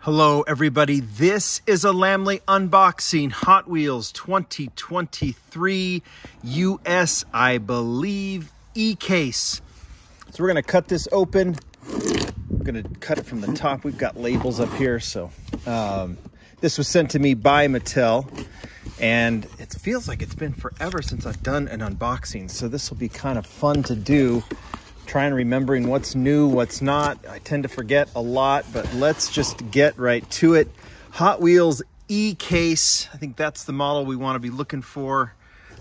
Hello everybody, this is a Lamley unboxing, Hot Wheels 2023 US, I believe, e-case. So we're gonna cut this open. We're gonna cut it from the top. We've got labels up here. So this was sent to me by Mattel, and it feels like it's been forever since I've done an unboxing. So this will be kind of fun to do. Trying remembering what's new, what's not. I tend to forget a lot, but let's just get right to it. Hot Wheels e-case. I think that's the model we want to be looking for.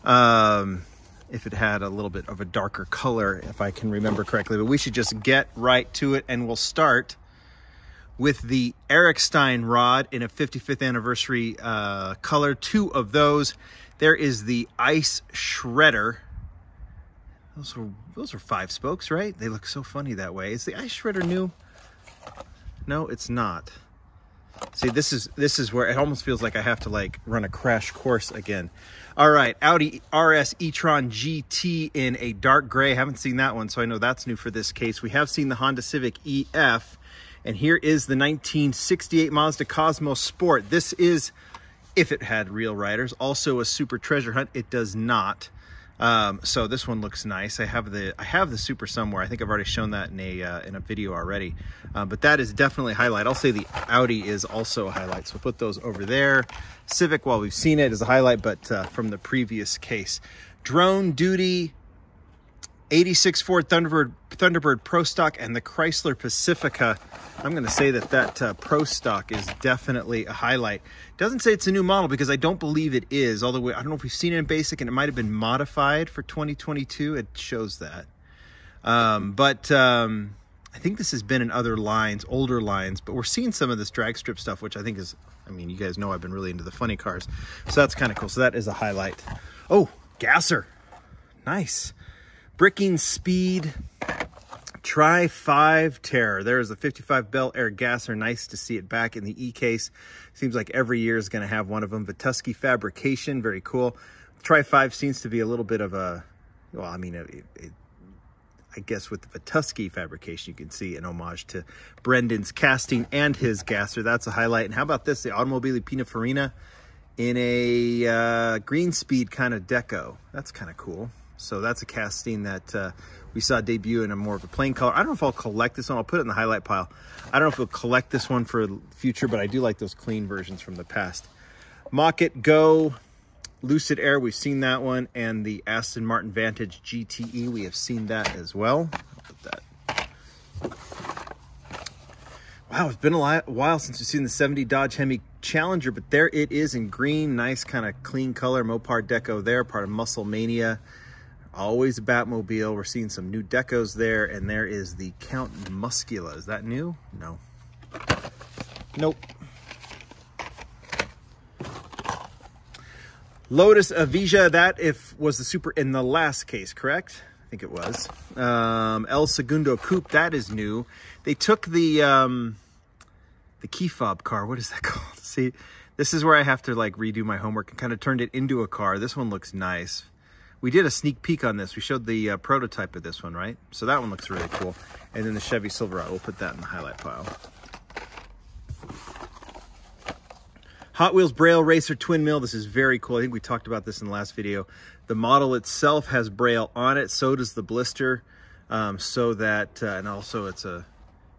If it had a little bit of a darker color, if I can remember correctly. But we should just get right to it, and we'll start with the Eric Stein rod in a 55th anniversary color. Two of those. There is the Ice Shredder. Those are 5 spokes, right? They look so funny that way. Is the Ice Shredder new? No, it's not. See, this is where it almost feels like I have to like run a crash course again. All right, Audi RS e-tron GT in a dark gray. Haven't seen that one, so I know that's new for this case. We have seen the Honda Civic EF, and here is the 1968 Mazda Cosmos Sport. This is, if it had real riders, also a super treasure hunt. It does not. So this one looks nice. I have the Super somewhere. I think I've already shown that in a video already. But that is definitely a highlight. I'll say the Audi is also a highlight. So we'll put those over there. Civic, while we've seen it, is a highlight, but from the previous case. Drone Duty, 86 Ford Thunderbird Pro Stock, and the Chrysler Pacifica. I'm going to say that Pro Stock is definitely a highlight. Doesn't say it's a new model because I don't believe it is. Although I don't know if we've seen it in basic, and it might have been modified for 2022. It shows that. I think this has been in other lines, older lines, but we're seeing some of this drag strip stuff, which I think is, I mean, you guys know I've been really into the funny cars. So that's kind of cool. So that is a highlight. Oh, Gasser. Nice. Bricking Speed Tri-5 Terror. There's a 55 Bel Air Gasser. Nice to see it back in the e-case. Seems like every year is going to have one of them. Vituski Fabrication, very cool. Tri-5 seems to be a little bit of a, well, I mean, I guess with the Vituski Fabrication, you can see an homage to Brendan's casting and his Gasser. That's a highlight. And how about this? The Automobili Pininfarina in a green speed kind of deco. That's kind of cool. So that's a casting that we saw debut in a more of a plain color. I don't know if I'll collect this one. I'll put it in the highlight pile. I don't know if we'll collect this one for the future, but I do like those clean versions from the past. Mock-It Go, Lucid Air, we've seen that one. And the Aston Martin Vantage GTE, we have seen that as well. I'll put that. Wow, it's been a while since we've seen the 70 Dodge Hemi Challenger, but there it is in green. Nice kind of clean color. Mopar deco there, part of Muscle Mania. Always a Batmobile. We're seeing some new decos there, and there is the Count Muscula. Is that new? No. Nope. Lotus Avija, that was the Super in the last case, correct? I think it was. El Segundo Coupe, that is new. They took the key fob car. What is that called? See, this is where I have to like redo my homework and kind of turned it into a car. This one looks nice. We did a sneak peek on this. We showed the prototype of this one, right? So that one looks really cool. And then the Chevy Silverado, we'll put that in the highlight pile. Hot Wheels Braille Racer Twin Mill. This is very cool. I think we talked about this in the last video. The model itself has Braille on it. So does the blister. So that, and also it's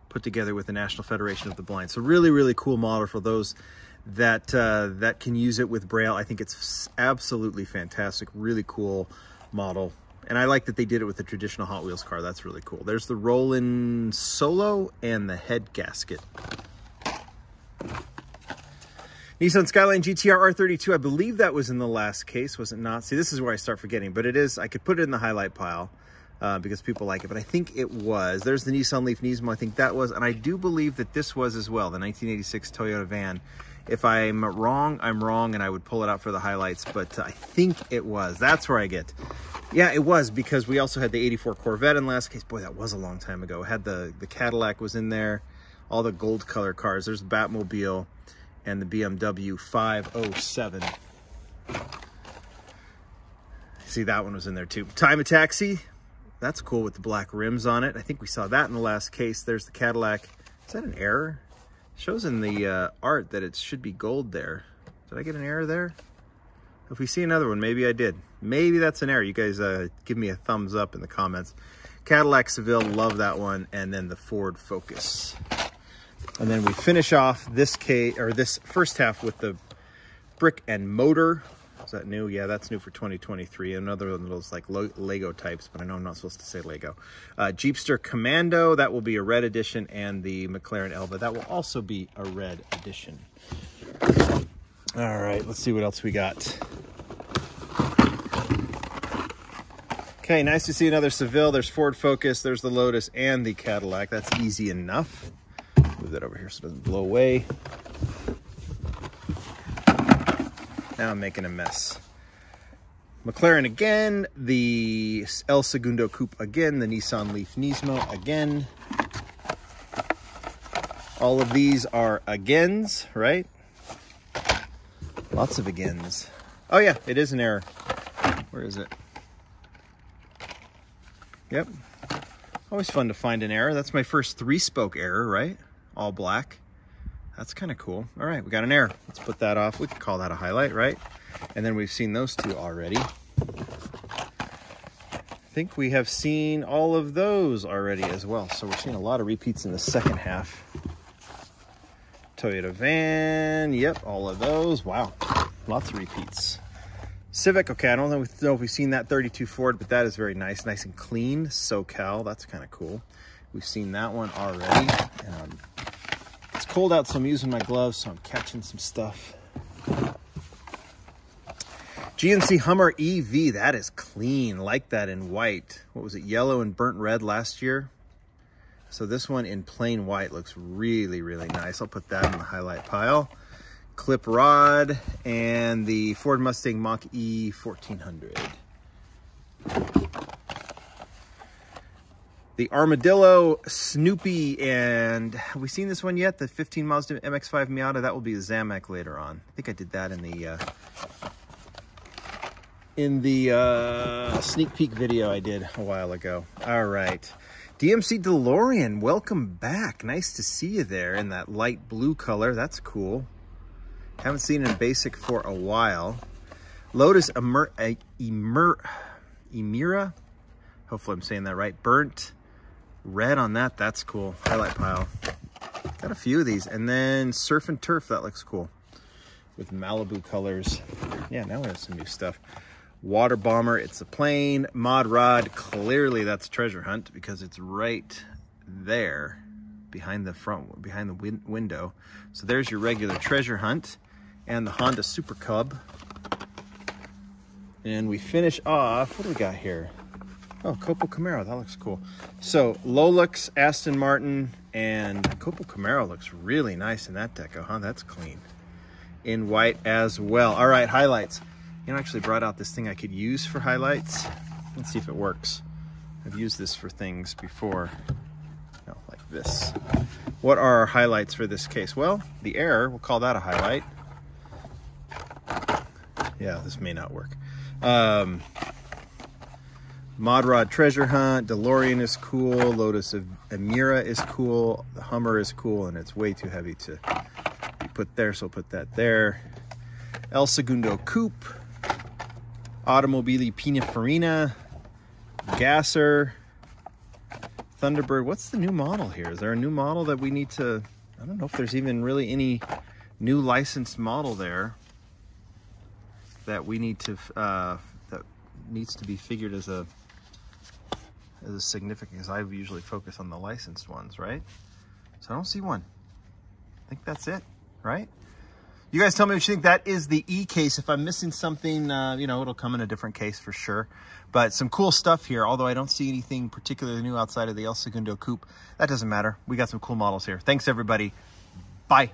put together with the National Federation of the Blind. So really, really cool model for those that can use it with Braille. I think it's absolutely fantastic. Really cool model. And I like that they did it with the traditional Hot Wheels car. That's really cool. There's the Rollin' Solo and the head gasket. Nissan Skyline GTR R32. I believe that was in the last case, was it not? See, this is where I start forgetting, but it is. I could put it in the highlight pile because people like it, but I think it was. There's the Nissan Leaf Nismo. I think that was, and I do believe that this was as well, the 1986 Toyota van. If I'm wrong, I'm wrong, and I would pull it out for the highlights, but I think it was. That's where I get. Yeah, it was, because we also had the 84 Corvette in last case. Boy, that was a long time ago. It had the Cadillac was in there, all the gold color cars. There's the Batmobile and the BMW 507. See, that one was in there too. Time of Taxi. That's cool with the black rims on it. I think we saw that in the last case. There's the Cadillac. Is that an error? Shows in the art that it should be gold there. Did I get an error there? If we see another one, maybe I did. Maybe that's an error. You guys give me a thumbs up in the comments. Cadillac Seville, love that one. And then the Ford Focus. And then we finish off this first half with the Brick and Motor. Is that new? Yeah, that's new for 2023. Another one of those like Lego types, but I know I'm not supposed to say Lego. Jeepster Commando, that will be a red edition, and the McLaren Elva, that will also be a red edition. All right, let's see what else we got. Okay, nice to see another Seville. There's Ford Focus, there's the Lotus, and the Cadillac. That's easy enough. Move that over here so it doesn't blow away. Now I'm making a mess. McLaren again, the El Segundo Coupe again, the Nissan Leaf Nismo again. All of these are agains, right? Lots of agains. Oh yeah, it is an error. Where is it? Yep. Always fun to find an error. That's my first 3-spoke error, right? All black. That's kind of cool. All right, we got an error. Let's put that off. We could call that a highlight, right? And then we've seen those two already. I think we have seen all of those already as well. So we're seeing a lot of repeats in the second half. Toyota van, yep, all of those. Wow, lots of repeats. Civic, okay, I don't know if we've seen that 32 Ford, but that is very nice and clean. SoCal, that's kind of cool. We've seen that one already. It's cold out, so I'm using my gloves, so I'm catching some stuff. GMC Hummer EV, that is clean. Like that in white. What was it, yellow and burnt red last year? So this one in plain white looks really, really nice. I'll put that in the highlight pile. Clip rod and the Ford Mustang Mach-E 1400. The Armadillo Snoopy, and have we seen this one yet? The 15 Mazda MX-5 Miata, that will be a Zamac later on. I think I did that in the sneak peek video I did a while ago. All right. DMC DeLorean, welcome back. Nice to see you there in that light blue color. That's cool. Haven't seen it in basic for a while. Lotus Emira. Hopefully I'm saying that right. Burnt red on that. That's cool. Highlight pile. Got a few of these. And then Surf and Turf. That looks cool. With Malibu colors. Yeah, now we have some new stuff. Water Bomber, it's a plane. Mod Rod, clearly that's Treasure Hunt because it's right there behind the window. So there's your regular Treasure Hunt and the Honda Super Cub. And we finish off, what do we got here? Oh, Copo Camaro, that looks cool. So Lolux, Aston Martin, and Copo Camaro looks really nice in that deco, huh? That's clean. In white as well. All right, highlights. You know, I actually brought out this thing I could use for highlights. Let's see if it works. I've used this for things before. No, like this. What are our highlights for this case? Well, the error, we'll call that a highlight. Yeah, this may not work. Mod Rod Treasure Hunt, DeLorean is cool, Lotus Emira is cool, the Hummer is cool, and it's way too heavy to put there, so I'll put that there. El Segundo Coupe, Automobili Pininfarina, Gasser, Thunderbird. What's the new model here? Is there a new model that we need to, I don't know if there's even really any new licensed model there that we need to, that needs to be figured as a significant, because I usually focus on the licensed ones, right? So I don't see one. I think that's it, right? You guys tell me what you think. That is the E case. If I'm missing something, you know, it'll come in a different case for sure. But some cool stuff here, although I don't see anything particularly new outside of the El Segundo Coupe. That doesn't matter. We got some cool models here. Thanks, everybody. Bye.